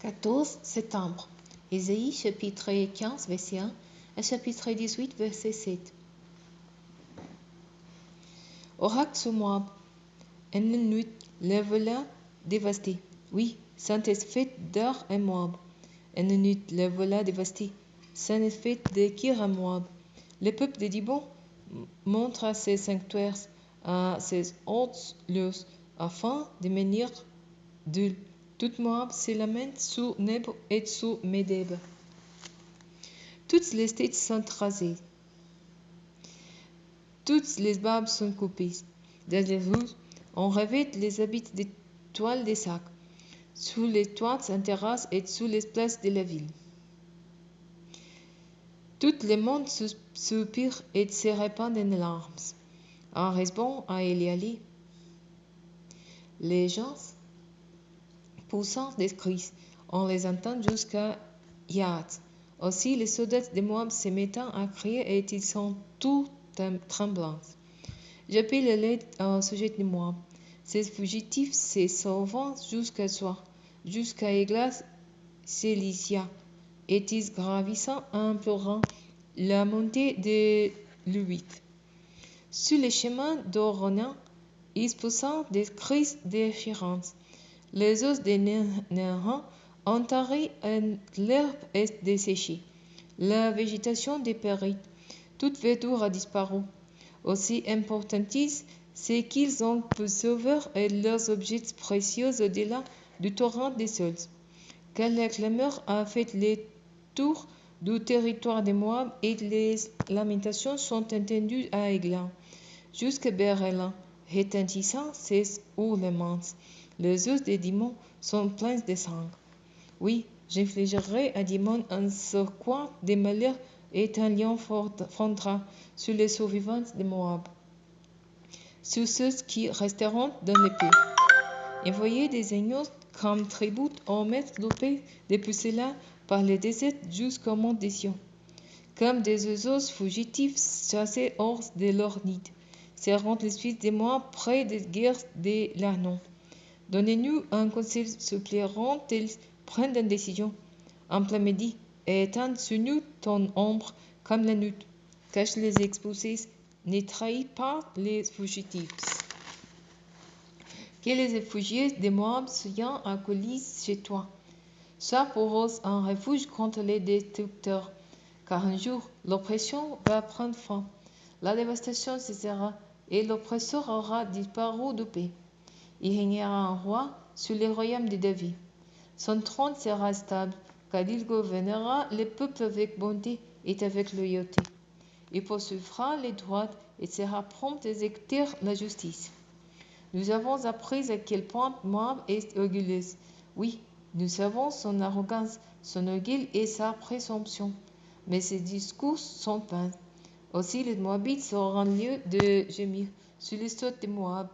14 septembre. Ésaïe chapitre 15 verset 1 et chapitre 18 verset 7. Oracle sur Moab. Une nuit, le voilà dévasté. Oui, Saint est fait d'Ar et Moab. Une nuit, le voilà dévasté. Saint est fait de Kir à Moab. Le peuple de Dibon montre à ses sanctuaires, à ses hautes lieux, afin de menir d'eux. Toute Moab se lamente sous Nebo et sous Medeb. Toutes les têtes sont rasées. Toutes les barbes sont coupées. Dans les rues, on revêt les habits de toiles de sac, sous les toits en terrasse et sous les places de la ville. Tout le monde soupire et se répand en larmes. En Hesbon, à Eliali, les gens poussant des cris, on les entend jusqu'à Yahat. Aussi les soldats de Moab se mettant à crier et ils sont tous tremblants. J'appelle l'aide au sujet de Moab. Ces fugitifs se sauvant jusqu'à soi, jusqu'à Eglas Cilicia, et ils gravissant en pleurant la montée de l'Uit. Sur les chemins d'Orona, ils poussant des cris déchirantes. Les os des Néhans ont tari et l'herbe est desséchée. La végétation dépérit. Toute verdure a disparu. Aussi importantis, c'est qu'ils ont pu sauver et leurs objets précieux au-delà du torrent des sols. Car la clameur a fait le tour du territoire de Moab et les lamentations sont entendues à Eglan, jusqu'à Béréla, retentissant ses hurlements. Les os des démons sont pleins de sang. Oui, j'infligerai à Dimon un surcroît de malheur et un lion fondra sur les survivants de Moab, sur ceux qui resteront dans les pays. Envoyez des agneaux comme tribut au maître d'Opé depuis cela par les déserts jusqu'au mont des Sion, comme des oiseaux fugitifs chassés hors de leur nid, seront les fils de Moab près des guerres de l'Arnon. Donnez-nous un conseil, supplieront-ils prendre une décision en plein midi et étends sur nous ton ombre comme la nuit. Cache les exposés, ne trahis pas les fugitifs. Que les réfugiés de Moab soient accueillis chez toi. Sois pour eux un refuge contre les destructeurs, car un jour l'oppression va prendre fin, la dévastation cessera et l'oppresseur aura disparu de paix. Il régnera un roi sur le royaume de David. Son trône sera stable, car il gouvernera les peuples avec bonté et avec loyauté. Il poursuivra les droits et sera prompt à exécuter la justice. Nous avons appris à quel point Moab est orgueilleuse. Oui, nous savons son arrogance, son orgueil et sa présomption. Mais ses discours sont vains. Aussi les Moabites auront lieu de gémir sur les côtes de Moab.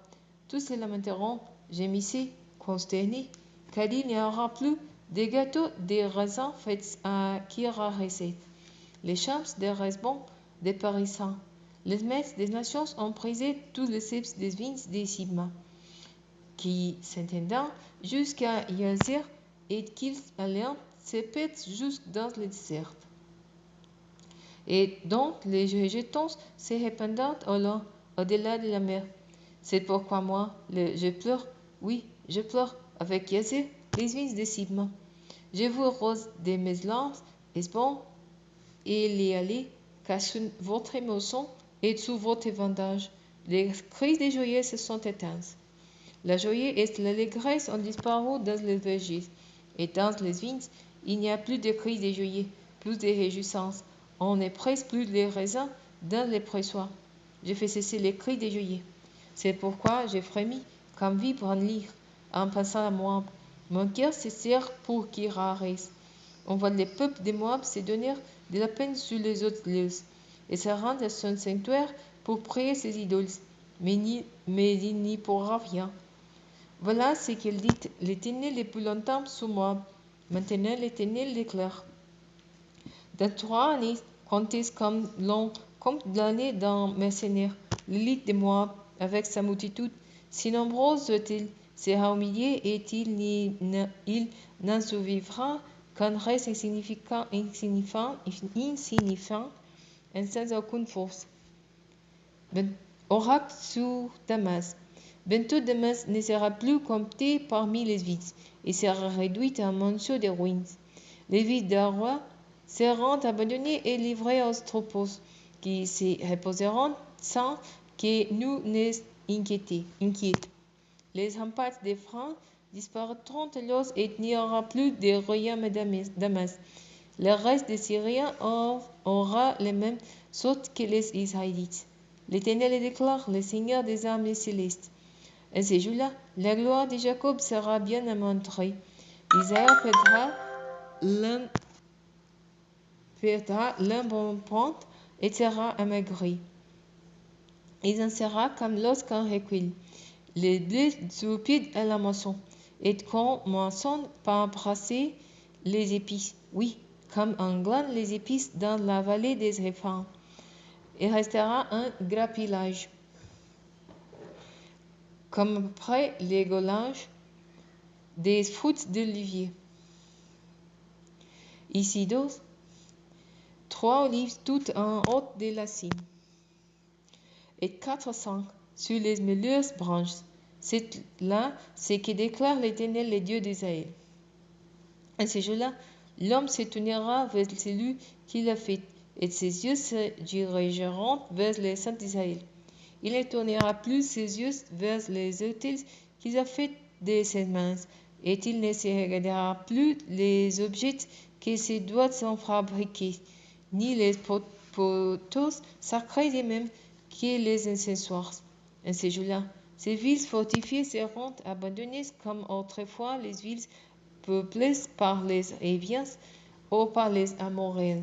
Tous se lamenteront, gémissez, consternés, car il n'y aura plus de gâteaux de raisins faits à Kir-Hareset. Les champs de Hesbon dépérissant. Les maîtres des nations ont prisé tous les cèpes des vignes des Sibma, qui s'étendant jusqu'à Yazer et qu'ils allaient se perdre jusque dans le désert. Et donc les rejetons se répandant au-delà de la mer. C'est pourquoi moi, je pleure, oui, je pleure avec Yazer, les vignes de Sibma. Je vous rose de mes larmes, Hesbon et Léalé, car sous votre émotion et sous votre vendage, les cris des joyeux se sont éteints. La joie et l'allégresse ont disparu dans les vergers, et dans les vignes, il n'y a plus de cris des joyeux, plus de réjouissances. On ne presse plus les raisins dans les pressoirs. Je fais cesser les cris des joyeux. C'est pourquoi j'ai frémi comme vibre un lyre en pensant à Moab. Mon cœur se serre pour Kir-Hareset. On voit les peuples de Moab se donner de la peine sur les autres lieux, et se rendre à son sanctuaire pour prier ses idoles, mais il n'y pourra rien. Voilà ce qu'il dit l'Éternel depuis longtemps sur Moab. Maintenant l'Éternel déclare. Dans 3 années, comptez comme l'année d'un mercenaire, l'élite de Moab, avec sa multitude, si nombreuse est-elle sera humilié et il n'en survivra qu'un reste insignifiant et sans aucune force. Oracle sur Damas. Bientôt Damas ne sera plus compté parmi les villes et sera réduite à un monceau de ruines. Les villes d'un roi seront abandonnées et livrées aux troupeaux, qui s'y reposeront sans que nous les inquiète. Les remparts des Francs disparaîtront alors et il n'y aura plus de royaume à Damas. Le reste des Syriens aura les mêmes sortes que les Israélites. L'Éternel déclare, le Seigneur des armées célestes. En ces jours-là, la gloire de Jacob sera bien montrée. Israël perdra l'embonpoint et sera amaigri. Il en sera comme lorsqu'on recule les blés stupides à la moisson, et qu'on moissonne par brasser les épices. Oui, comme on glane les épices dans la vallée des Réphans. Il restera un grappillage, comme après les goulages des fruits d'olivier. Ici dos, 3 olives toutes en haut de la cime, et 400 sur les meilleures branches. C'est là ce que déclare l'Éternel, le Dieu d'Israël. En ce jour-là, l'homme se tournera vers celui qui l'a fait, et ses yeux se dirigeront vers les saints d'Israël. Il ne tournera plus ses yeux vers les autels qu'il a faits de ses mains, et il ne se regardera plus les objets que ses doigts ont fabriqués, ni les poteaux sacrés des mêmes que les accessoires. En ce jour-là, ces villes fortifiées seront abandonnées comme autrefois les villes peuplées par les Héviens ou par les Amoréens.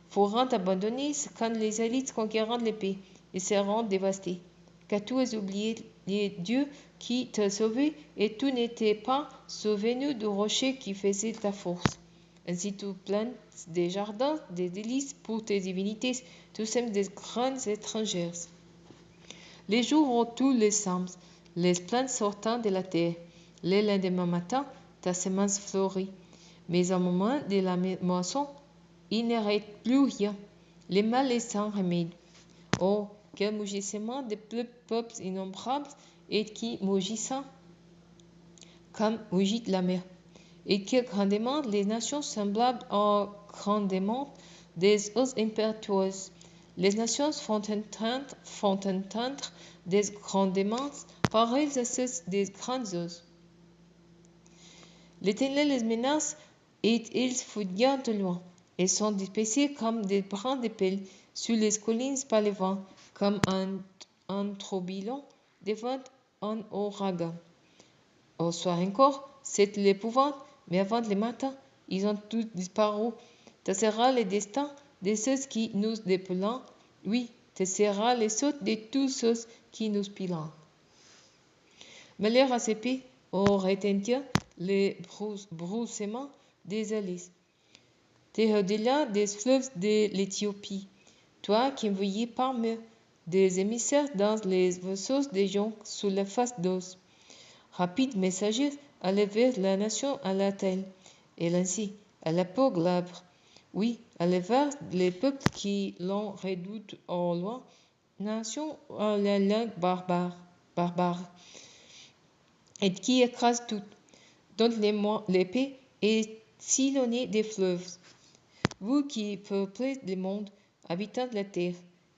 Feront abandonnées quand les élites conquérant l'épée et seront dévastés. Car tu as oublié Dieu qui t'a sauvé et tu n'étais pas souvenu du rocher qui faisait ta force. Ainsi tu plantes des jardins, des délices pour tes divinités, tu sèmes des graines étrangères. Les jours où tous les sens, les plantes sortant de la terre, le lendemain matin, ta semence fleurit. Mais au moment de la moisson, il ne reste plus rien. Les mal est sans remède. Oh, quel mugissement de peuples innombrables et qui mugissent comme mugit la mer. Et quel grandement les nations semblables au grandement des eaux impétueuses. Les nations font entendre des grondements pareils à ceux des grandes eaux. L'Éternel les menace et ils fuient de loin, et sont dispersés comme des brins de pelle sur les collines par le vent, comme un tourbillon devant un ouragan. Au soir encore, c'est l'épouvante, mais avant le matin, ils ont tous disparu. Ce sera le destin de ceux qui nous dépelent. Oui, ce sera le sort de tous ceux qui nous pilent. Malheur à ces pays, où retentir les broussements des allées. T'es au-delà des fleuves de l'Éthiopie, toi qui envoyais parmi des émissaires dans les vaisseaux des gens sous la face d'os. Rapide messager, allez vers la nation à la telle, et ainsi, à la peau glabre. Oui, allez vers les peuples qui l'ont redoute au loin, nation à la langue barbare, et qui écrase tout, dont l'épée est sillonnée des fleuves. Vous qui peuplez le monde, habitants de la terre,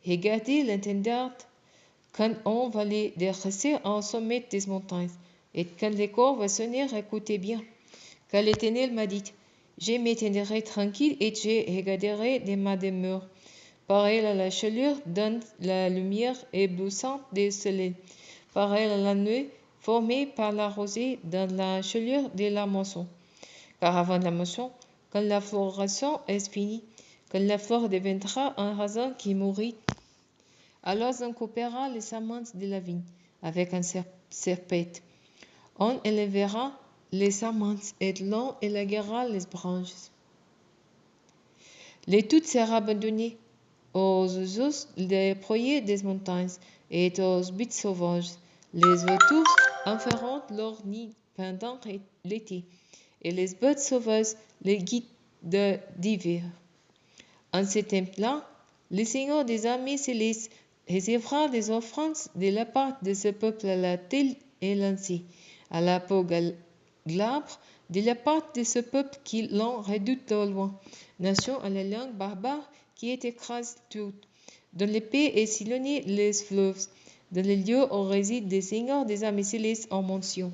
regardez l'étendard quand on va les dresser au sommet des montagnes, et quand le corps va sonner, écoutez bien. Car l'Éternel m'a dit, je m'éteindrai tranquille et je regarderai de ma demeure. Pareil à la chaleur dans la lumière éblouissante du soleil, pareil à la nuit formée par la rosée dans la chaleur de la moisson. Car avant la moisson, quand la floraison est finie, quand la fleur deviendra un raisin qui mourit, alors on coupera les semences de la vigne avec un serpette. On élèvera les semences et l'on élaguera les branches. Le tout sera abandonné aux oiseaux des proiers des montagnes et aux bêtes sauvages. Les vautours inférentes leur nid pendant l'été, et les bêtes sauvages les guident d'hiver. En ce temps-là, le Seigneur des armées célestes recevra des offrandes de la part de ce peuple à la terre et lancée, à la peau glabre de la part de ce peuple qui l'ont redoute au loin, nation à la langue barbare qui est écrase toute, dont l'épée est sillonnée les fleuves, dans les lieux où résident des seigneurs des armées célestes en mention.